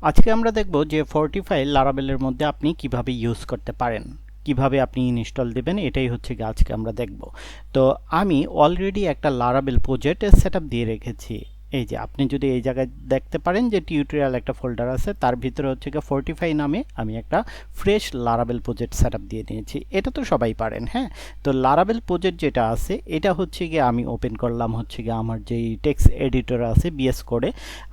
আজকে আমরা দেখব যে ফর্টিফাই লারাবেলের মধ্যে আপনি কিভাবে ইউজ করতে পারেন, কিভাবে আপনি ইনস্টল দিবেন, এটাই হচ্ছে কি আজকে আমরা দেখব। তো আমি অলরেডি একটা লারাবেল প্রজেক্ট সেটআপ দিয়ে রেখেছি। এই যে আপনি যদি এই জায়গায় দেখতে পারেন যে টিউটোরিয়াল একটা ফোল্ডার আছে, তার ভিতরে হচ্ছে কি ফর্টিফাই নামে আমি একটা ফ্রেশ লারাবেল প্রজেক্ট সেটআপ দিয়ে নিয়েছি। এটা তো সবাই পারেন, হ্যাঁ। তো লারাবেল প্রজেক্ট যেটা আছে এটা হচ্ছে গিয়ে আমি ওপেন করলাম হচ্ছে গিয়ে আমার যেই টেক্সট এডিটর আছে বিএস কোডে।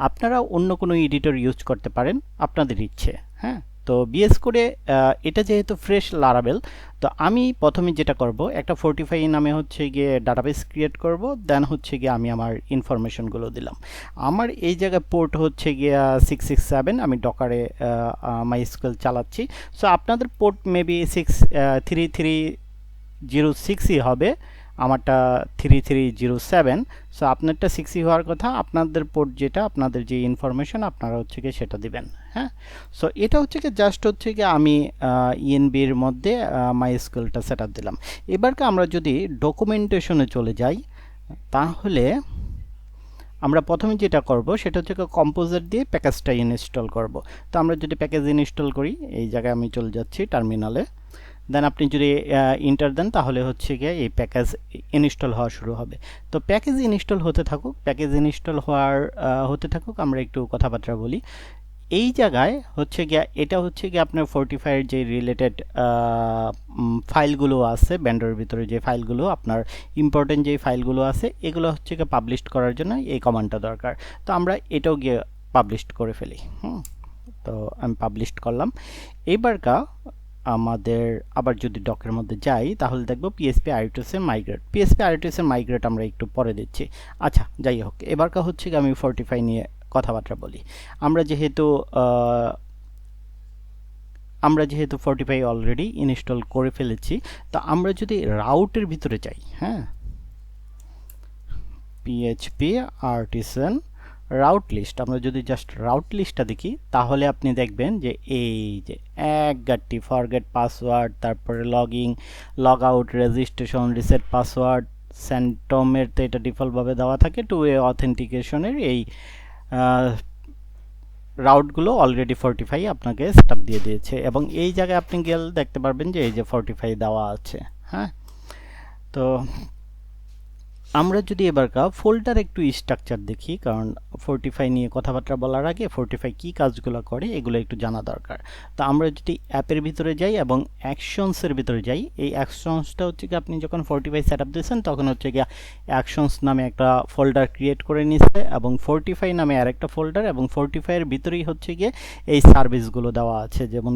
আপনারা অন্য কোনো এডিটর ইউজ করতে পারেন আপনাদের ইচ্ছে, হ্যাঁ। তো বিএস কোডে এটা যেহেতু ফ্রেশ লারাবেল, তো আমি প্রথমে যেটা করব একটা ফর্টিফাই নামে হচ্ছে গিয়ে ডাটাবেস ক্রিয়েট করব, দেন হচ্ছে গিয়ে আমি আমার ইনফরমেশনগুলো দিলাম। আমার এই জায়গায় পোর্ট হচ্ছে গিয়া 667, আমি ডকারে মাইস্কুয়েল চালাচ্ছি। সো আপনাদের পোর্ট মেবি 3306ই হবে, আমারটা 3307। সো আপনারটা 6ই হওয়ার কথা, আপনাদের পোর্ট যেটা, আপনাদের যে ইনফরমেশন আপনারা হচ্ছে গিয়ে সেটা দিবেন, হ্যাঁ। সো এটা হচ্ছে কি জাস্ট হচ্ছে কি আমি ইএনবির মধ্যে মাইস্কুয়েলটা সেট আপ দিলাম। এবারকে আমরা যদি ডকুমেন্টেশনে চলে যাই, তাহলে আমরা প্রথমে যেটা করব সেটা হচ্ছে কম্পোজার দিয়ে প্যাকেজটা ইনস্টল করব। তো আমরা যদি প্যাকেজ ইনস্টল করি, এই জায়গায় আমি চলে যাচ্ছি টার্মিনালে, দেন আপনি যদি ইন্টার দেন তাহলে হচ্ছে গিয়ে এই প্যাকেজ ইনস্টল হওয়া শুরু হবে। তো প্যাকেজ ইনস্টল হতে থাকুক, প্যাকেজ ইনস্টল হতে থাকুক, আমরা একটু কথাবার্তা বলি। এই জায়গায় হচ্ছে গিয়া এটা হচ্ছে গিয়ে আপনার ফর্টিফাইয়ের যে রিলেটেড ফাইলগুলো আছে, ব্যান্ডের ভিতরে যে ফাইলগুলো আপনার ইম্পর্টেন্ট যে ফাইলগুলো আছে, এগুলো হচ্ছে গিয়ে পাবলিশ করার জন্য এই কমান্ডটা দরকার। তো আমরা এটাও গিয়ে পাবলিশ করে ফেলি। তো আমি পাবলিশ করলাম। এবারকা আমাদের আবার যদি ডকের মধ্যে যাই, তাহলে দেখব পিএসপি আইটিএস এর মাইগ্রেট। পিএসপি আইটিএস এর মাইগ্রেট আমরা একটু পরে দিচ্ছি। আচ্ছা, যাই হোক, এবারকা হচ্ছে কি আমি ফর্টিফাই নিয়ে কথাবার্তা বলি। আমরা যেহেতু ফর্টিফাই অলরেডি ইনস্টল করে ফেলেছি, তো আমরা যদি রাউটের ভিতরে যাই, হ্যাঁ, পিএইচপি আর্টিসান রাউট লিস্ট, আমরা যদি জাস্ট রাউট লিস্টটা দেখি, তাহলে আপনি দেখবেন যে এই যে এক গাট্টি ফরগেট পাসওয়ার্ড, তারপরে login, log out, registration, reset password, স্যান্টমের তো এটা ডিফল্টভাবে দেওয়া থাকে, টু ওয়ে অথেন্টিকেশনের এই রাউটগুলো অলরেডি ফর্টিফাই আপনাকে সেটআপ দিয়ে দিয়েছে, এবং এই জায়গায় আপনি গেলে দেখতে পারবেন যে এই যে ফর্টিফাই দেওয়া আছে, হ্যাঁ। তো আমরা যদি এবারকার ফোল্ডার একটু স্ট্রাকচার দেখি, কারণ ফর্টিফাই নিয়ে কথাবার্তা বলার আগে ফর্টিফাই কী কাজগুলো করে এগুলো একটু জানা দরকার। তো আমরা যদি অ্যাপের ভিতরে যাই এবং অ্যাকশনসের ভিতরে যাই, এই অ্যাকশনসটা হচ্ছে কি আপনি যখন ফর্টিফাই সেট আপ দিয়েছেন তখন হচ্ছে গিয়ে অ্যাকশনস নামে একটা ফোল্ডার ক্রিয়েট করে নিচ্ছে, এবং ফর্টিফাই নামে আরেকটা ফোল্ডার, এবং ফর্টিফাইয়ের ভিতরেই হচ্ছে গিয়ে এই সার্ভিসগুলো দেওয়া আছে, যেমন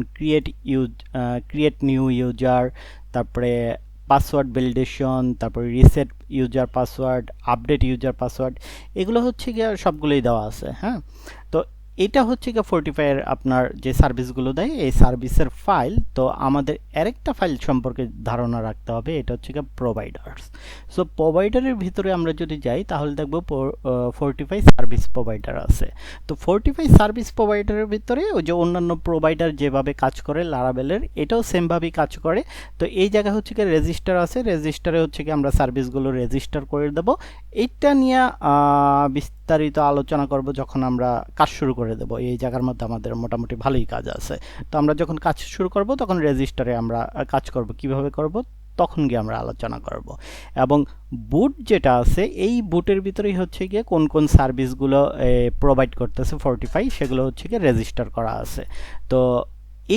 ক্রিয়েট নিউ ইউজার, তারপরে পাসওয়ার্ড ভ্যালিডেশন, তারপরে reset user password, update user password, এগুলো হচ্ছে গিয়ে সবগুলোই দেওয়া আছে, হ্যাঁ। তো এটা হচ্ছে গিয়ে ফর্টিফাইয়ের আপনার যে সার্ভিসগুলো দেয় এই সার্ভিসের ফাইল। তো আমাদের আরেকটা ফাইল সম্পর্কে ধারণা রাখতে হবে, এটা হচ্ছে গিয়ে প্রোভাইডার্স। সো প্রোভাইডারের ভিতরে আমরা যদি যাই তাহলে দেখবো ফর্টিফাই সার্ভিস প্রোভাইডার আছে। তো ফর্টিফাই সার্ভিস প্রোভাইডারের ভিতরে ওই যে অন্যান্য প্রোভাইডার যেভাবে কাজ করে লারাবেলের, এটাও সেমভাবেই কাজ করে। তো এই জায়গা হচ্ছে কি রেজিস্টার আছে, রেজিস্টারে হচ্ছে কি আমরা সার্ভিসগুলো রেজিস্টার করে দেব। এটা নিয়ে বিস্তারিত আলোচনা করব যখন আমরা কাজ শুরু করে দেব। এই জায়গার মধ্যে আমাদের মোটামুটি ভালোই কাজ আছে। তো আমরা যখন কাজ শুরু করব তখন রেজিস্টারে আমরা কাজ করব, কিভাবে করব তখন গিয়ে আমরা আলোচনা করব। এবং বুট যেটা আছে, এই বুটের ভিতরেই হচ্ছে গিয়ে কোন কোন সার্ভিসগুলো প্রোভাইড করতেছে ফর্টিফাই, সেগুলো হচ্ছে গিয়ে রেজিস্টার করা আছে। তো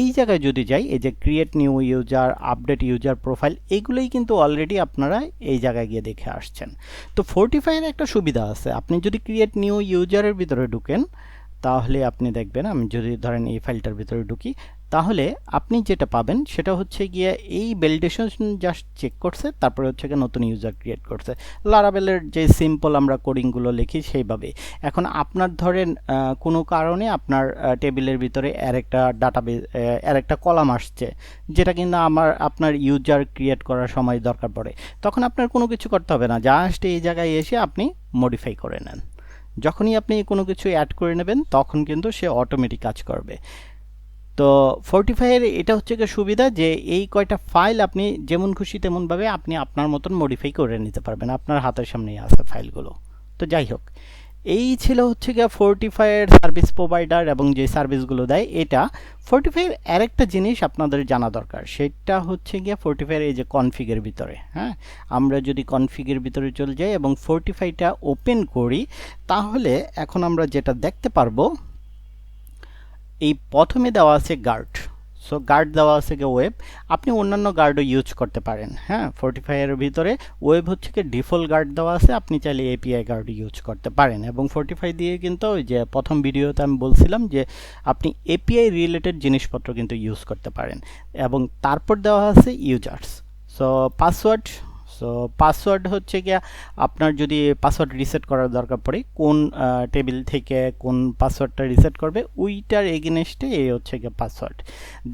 এই জায়গায় যদি যাই, এই যে create new user, update user profile, এইগুলোই কিন্তু অলরেডি আপনারা এই জায়গায় গিয়ে দেখে আসছেন। তো ফর্টিফাইয়ের একটা সুবিধা আছে, আপনি যদি ক্রিয়েট নিউ ইউজারের ভিতরে ঢুকেন তাহলে আপনি দেখবেন, আমি যদি ধরেন এই ফাইলটার ভিতরে ঢুকি, তাহলে আপনি যেটা পাবেন সেটা হচ্ছে গিয়ে এই ভ্যালিডেশন জাস্ট চেক করছে, তারপরে হচ্ছে গিয়ে নতুন ইউজার ক্রিয়েট করছে, লারাবেলের যে সিম্পল আমরা কোডিংগুলো লিখি সেইভাবে। এখন আপনার ধরেন কোনো কারণে আপনার টেবিলের ভিতরে আরেকটা কলাম আসছে, যেটা কিন্তু আপনার ইউজার ক্রিয়েট করার সময় দরকার পড়ে, তখন আপনার কোনো কিছু করতে হবে না, জাস্ট এই জায়গায় এসে আপনি মডিফাই করে নেন। যখনই আপনি কোনো কিছু অ্যাড করে নেবেন তখন কিন্তু সে অটোমেটিক কাজ করবে। তো ফর্টিফাইয়ের এটা হচ্ছে গিয়ে সুবিধা যে এই কয়টা ফাইল আপনি যেমন খুশি তেমনভাবে আপনি আপনার মতন মডিফাই করে নিতে পারবেন, আপনার হাতের সামনেই আছে ফাইলগুলো। তো যাই হোক, এই ছিল হচ্ছে গিয়ে ফোর্টিফাইয়ের সার্ভিস প্রোভাইডার এবং যে সার্ভিসগুলো দেয় এটা। ফোর্টিফাইয়ের আরেকটা জিনিস আপনাদের জানা দরকার, সেটা হচ্ছে গিয়ে ফোর্টিফাইয়ের এই যে কনফিগের ভিতরে, হ্যাঁ, আমরা যদি কনফিগের ভিতরে চলে যাই এবং ফোর্টিফাইটা ওপেন করি, তাহলে এখন আমরা যেটা দেখতে পারবো, এই প্রথমে দেওয়া আছে গার্ড। সো গার্ড দেওয়া আছে কি ওয়েব, আপনি অন্যান্য গার্ডও ইউজ করতে পারেন, হ্যাঁ। ফোর্টিফাইয়ের ভিতরে ওয়েব হচ্ছে কি ডিফল্ট গার্ড দেওয়া আছে, আপনি চাইলে এপিআই গার্ড ইউজ করতে পারেন। এবং ফোর্টিফাই দিয়ে কিন্তু ওই যে প্রথম ভিডিওতে আমি বলছিলাম যে আপনি এপিআই রিলেটেড জিনিসপত্র কিন্তু ইউজ করতে পারেন। এবং তারপর দেওয়া আছে users. So password, so password হচ্ছে গিয়া আপনার যদি পাসওয়ার্ড রিসেট করার দরকার পড়ে, কোন টেবিল থেকে কোন পাসওয়ার্ডটা রিসেট করবে ওইটার এগেনস্টে এই হচ্ছে গিয়ে পাসওয়ার্ড।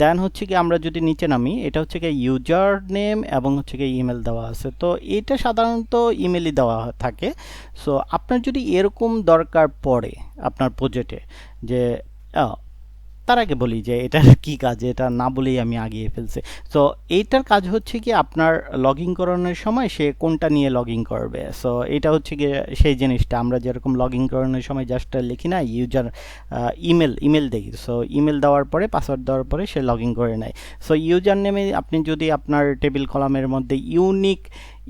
দেন হচ্ছে কি আমরা যদি নিচে নামি, এটা হচ্ছে গিয়ে ইউজার নেম এবং হচ্ছে গিয়ে ইমেল দেওয়া আছে। তো এটা সাধারণত ইমেলই দেওয়া থাকে। সো আপনার যদি এরকম দরকার পড়ে আপনার প্রজেক্টে যে তার আগে বলি যে এটার কি কাজ, এটা না বলেই আমি আগিয়ে ফেলছি। সো এইটার কাজ হচ্ছে কি আপনার লগ ইন করানোর সময় সে কোনটা নিয়ে লগ ইন করবে। সো এটা হচ্ছে কি সেই জিনিসটা আমরা যেরকম লগ ইন করানোর সময় জাস্ট লিখি না ইউজার ইমেল দিই। সো ইমেল দেওয়ার পরে পাসওয়ার্ড দেওয়ার পরে সে লগ ইন করে নেয়। সো ইউজার নেমে আপনি যদি আপনার টেবিল কলামের মধ্যে ইউনিক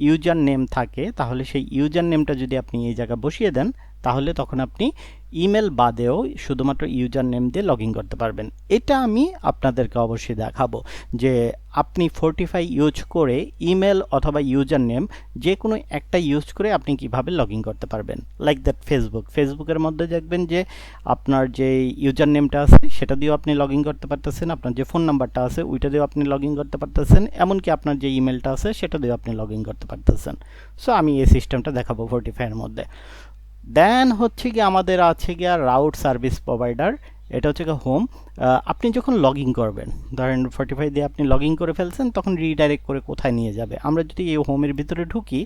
ইউজার নেম থাকে, তাহলে সেই ইউজার নেমটা যদি আপনি এই জায়গায় বসিয়ে দেন, তাহলে তখন আপনি ইমেল বাদেও শুধুমাত্র ইউজার নেম দিয়ে লগ ইন করতে পারবেন। এটা আমি আপনাদেরকে অবশ্যই দেখাবো যে আপনি ফোর্টিফাই ইউজ করে ইমেল অথবা ইউজার নেম যে কোনো একটা ইউজ করে আপনি কিভাবে লগ ইন করতে পারবেন। লাইক দ্যাট ফেসবুকের মধ্যে দেখবেন যে আপনার যে ইউজার নেমটা আছে সেটা দিয়েও আপনি লগ ইন করতে পারতেছেন, আপনার যে ফোন নাম্বারটা আছে ওইটা দিয়েও আপনি লগ ইন করতে পারতেছেন, এমনকি আপনার যে ইমেলটা আছে সেটা দিয়েও আপনি লগ ইন করতে পারতেছেন। সো আমি এই সিস্টেমটা দেখাবো ফোর্টিফাইয়ের মধ্যে। দেন হচ্ছে কি আমাদের আছে গিয়া রাউট সার্ভিস প্রোভাইডার, এটা হচ্ছে গিয়ে হোম। আপনি যখন লগ ইন করবেন, ধরেন ফোর্টিফাই দিয়ে আপনি লগ ইন করে ফেলছেন, তখন রিডাইরেক্ট করে কোথায় নিয়ে যাবে। আমরা যদি এই হোমের ভিতরে ঢুকি,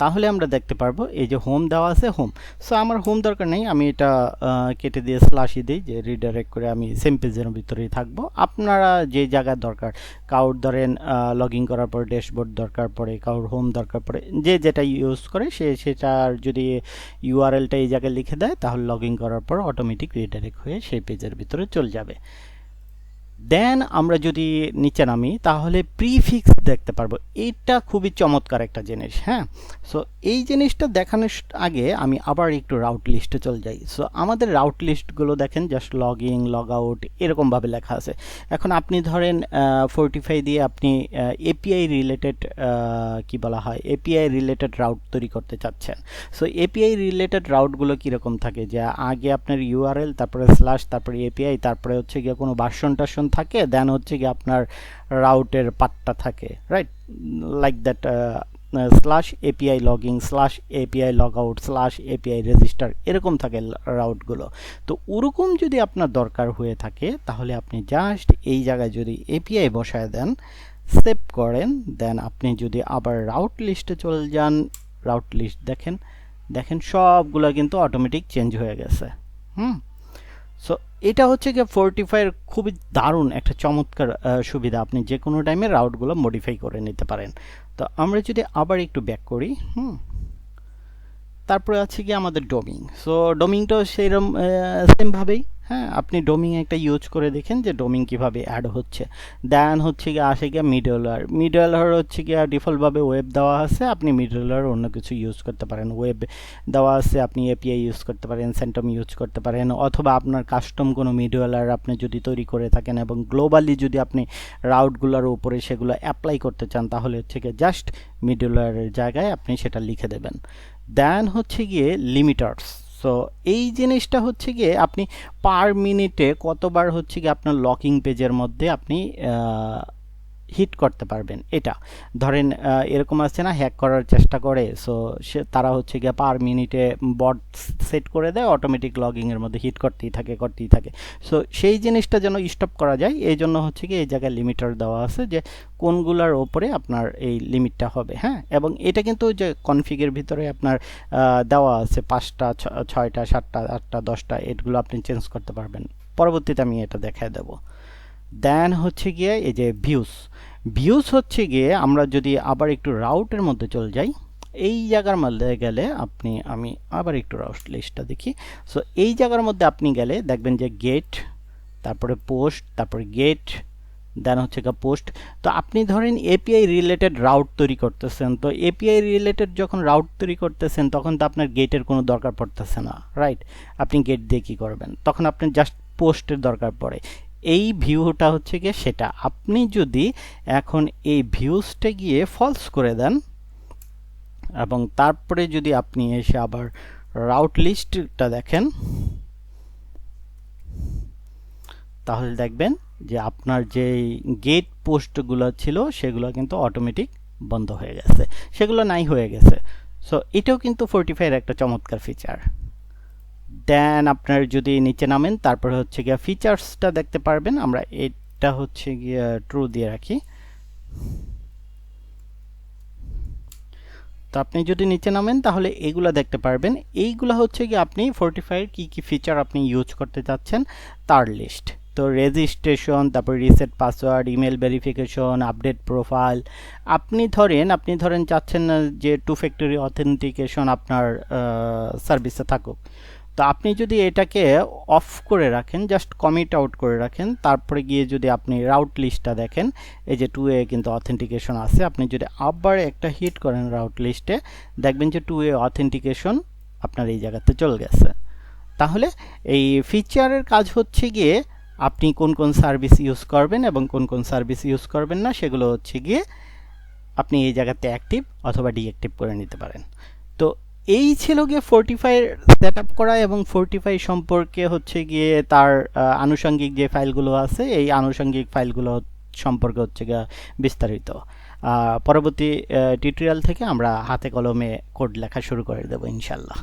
তাহলে আমরা দেখতে পারবো এই যে হোম দেওয়া আছে হোম। সো আমার হোম দরকার নেই, আমি এটা কেটে দিয়ে স্ল্যাশই দিই যে রিডাইরেক্ট করে আমি সেম পেজের ভিতরেই থাকবো। আপনারা যে জায়গার দরকার, কাউর ধরেন লগ ইন করার পর ড্যাশবোর্ড দরকার পড়ে, কাউর হোম দরকার পড়ে, যে যেটা ইউজ করে সে সেটার যদি ইউআরএলটা এই জায়গায় লিখে দেয়, তাহলে লগ ইন করার পর অটোমেটিক রিডাইরেক্ট হয়ে সেই পেজের ভিতরে চলে যাবে। দেন আমরা যদি নিচে নামি, তাহলে প্রিফিক্স দেখতে পারবো। এটা খুবই চমৎকার একটা জিনিস, হ্যাঁ। সো এই জিনিসটা দেখানোর আগে আমি আবার একটু রাউট লিস্টে চলে যাই। সো আমাদের রাউট লিস্টগুলো দেখেন just log in log out এরকমভাবে লেখা আছে। এখন আপনি ধরেন ফোর্টিফাই দিয়ে আপনি এপিআই রিলেটেড কি বলা হয় এপিআই রিলেটেড রাউট তৈরি করতে চাচ্ছেন। সো এপিআই রিলেটেড রাউটগুলো কীরকম থাকে, যে আগে আপনার ইউআরএল, তারপরে স্ল্যাশ, তারপরে এপিআই, তারপরে হচ্ছে গিয়ে কোনো ভার্সন টার্সন থাকে, দেন হচ্ছে গিয়ে আপনার রাউটের পার্টটা থাকে, right, like that slash API logging, slash API log out, slash API register, এরকম থাকে রাউটগুলো। তো ওরকম যদি আপনার দরকার হয়ে থাকে, তাহলে আপনি জাস্ট এই জায়গায় যদি এপিআই বসায় দেন, সেভ করেন, দেন আপনি যদি আবার রাউট লিস্টে চলে যান, রাউট লিস্ট দেখেন, দেখেন সবগুলো কিন্তু অটোমেটিক চেঞ্জ হয়ে গেছে। সো এটা হচ্ছে গিয়ে ফোর্টিফাইয়ের খুবই দারুণ একটা চমৎকার সুবিধা, আপনি যে কোনো টাইমে রাউটগুলো মডিফাই করে নিতে পারেন। তো আমরা যদি আবার একটু ব্যাক করি, তারপরে আছে কি আমাদের ডোমিং। সো ডোমিংটাও সেইরকম সেমভাবেই, হ্যাঁ, আপনি ডোমিং একটা ইউজ করে দেখেন যে ডোমিং কিভাবে অ্যাড হচ্ছে। দেন হচ্ছে গিয়ে আসে গিয়ে মিডলওয়্যার হচ্ছে গিয়ে ডিফল্টভাবে ওয়েব দেওয়া আছে, আপনি মিডলওয়্যার অন্য কিছু ইউজ করতে পারেন। ওয়েব দেওয়া আছে, আপনি এপিআই ইউজ করতে পারেন, সেন্টম ইউজ করতে পারেন, অথবা আপনার কাস্টম কোনো মিডলওয়্যার আপনি যদি তৈরি করে থাকেন এবং গ্লোবালি যদি আপনি রাউটগুলোর উপরে সেগুলো অ্যাপ্লাই করতে চান, তাহলে হচ্ছে গিয়ে জাস্ট মিডলওয়্যারের জায়গায় আপনি সেটা লিখে দেবেন। দেন হচ্ছে গিয়ে লিমিটার্স। সো এই জিনিসটা হচ্ছে গিয়ে আপনি পার মিনিটে কতবার হচ্ছে গিয়ে আপনার লকিং পেজের মধ্যে আপনি হিট করতে পারবেন। এটা ধরেন এরকম আছে না, হ্যাক করার চেষ্টা করে, সো সে তারা হচ্ছে গিয়ে পার মিনিটে বট সেট করে দেয়, অটোমেটিক লগিংয়ের মধ্যে হিট করতেই থাকে। সো সেই জিনিসটা যেন স্টপ করা যায়, এই জন্য হচ্ছে কি এই জায়গায় লিমিটার দেওয়া আছে যে কোনগুলোর ওপরে আপনার এই লিমিটটা হবে, হ্যাঁ। এবং এটা কিন্তু যে কনফিগের ভিতরে আপনার দেওয়া আছে 5টা 6টা 7টা 8টা 10টা, এগুলো আপনি চেঞ্জ করতে পারবেন। পরবর্তীতে আমি এটা দেখায় দেব। দেন হচ্ছে গিয়ে এই যে ভিউস হচ্ছে গিয়ে আমরা যদি আবার একটু রাউটের মধ্যে চলে যাই, এই জায়গার মধ্যে গেলে আপনি, আমি আবার একটু রাউট লিস্টটা দেখি। সো এই জায়গার মধ্যে আপনি গেলে দেখবেন যে গেট, তারপরে পোস্ট, তারপরে গেট, দেন হচ্ছে গা পোস্ট। তো আপনি ধরেন এপিআই রিলেটেড রাউট তৈরি করতেছেন, তো এপিআই রিলেটেড যখন রাউট তৈরি করতেছেন তখন তো আপনার গেটের কোনো দরকার পড়তেছে না, রাইট? আপনি গেট দিয়ে কি করবেন, তখন আপনার জাস্ট পোস্টের দরকার পড়ে। এই ভিউটা হচ্ছে গিয়ে সেটা। আপনি যদি এখন এই ভিউজটা গিয়ে ফলস করে দেন এবং তারপরে যদি আপনি এসে আবার রাউট লিস্টটা দেখেন, তাহলে দেখবেন যে আপনার যে গেট পোস্টগুলো ছিল সেগুলো কিন্তু অটোমেটিক বন্ধ হয়ে গেছে, সেগুলো নাই হয়ে গেছে। সো এটাও কিন্তু ফোর্টিফাইয়ের একটা চমৎকার ফিচার। দেন আপনার যদি নিচে নামেন, তারপরে হচ্ছে গিয়ে ফিচার্সটা দেখতে পারবেন। আমরা এটা হচ্ছে গিয়ে ট্রু দিয়ে রাখি। তো আপনি যদি নিচে নামেন তাহলে এইগুলা দেখতে পারবেন। এইগুলা হচ্ছে কি আপনি ফোর্টিফাইয়ের কি কি ফিচার আপনি ইউজ করতে চাচ্ছেন তার লিস্ট। তো রেজিস্ট্রেশন, তারপর reset password, email verification, update profile. আপনি ধরেন চাচ্ছেন না যে টু ফ্যাক্টরি অথেন্টিকেশন আপনার সার্ভিসে থাকুক। তো আপনি যদি এটাকে অফ করে রাখেন, জাস্ট কমিট আউট করে রাখেন, তারপরে গিয়ে যদি আপনি রাউট লিস্টটা দেখেন, এই যে 2A কিন্তু অথেন্টিকেশন আছে। আপনি যদি আবার একটা হিট করেন রাউট লিস্টে, দেখবেন যে 2A অথেন্টিকেশন আপনার এই জায়গাতে চলে গেছে। তাহলে এই ফিচারের কাজ হচ্ছে গিয়ে আপনি কোন কোন সার্ভিস ইউজ করবেন এবং কোন কোন সার্ভিস ইউজ করবেন না, সেগুলো হচ্ছে গিয়ে আপনি এই জায়গাতে অ্যাক্টিভ অথবা ডিঅ্যাক্টিভ করে নিতে পারেন। তো এই ছিল গিয়ে ফোর্টিফাই সেট আপ করা, এবং ফোর্টিফাই সম্পর্কে হচ্ছে গিয়ে তার আনুষঙ্গিক যে ফাইলগুলো আছে, এই আনুষঙ্গিক ফাইলগুলো সম্পর্কে হচ্ছে গিয়ে বিস্তারিত। পরবর্তী টিউটোরিয়াল থেকে আমরা হাতে কলমে কোড লেখা শুরু করে দেবো ইনশাল্লাহ।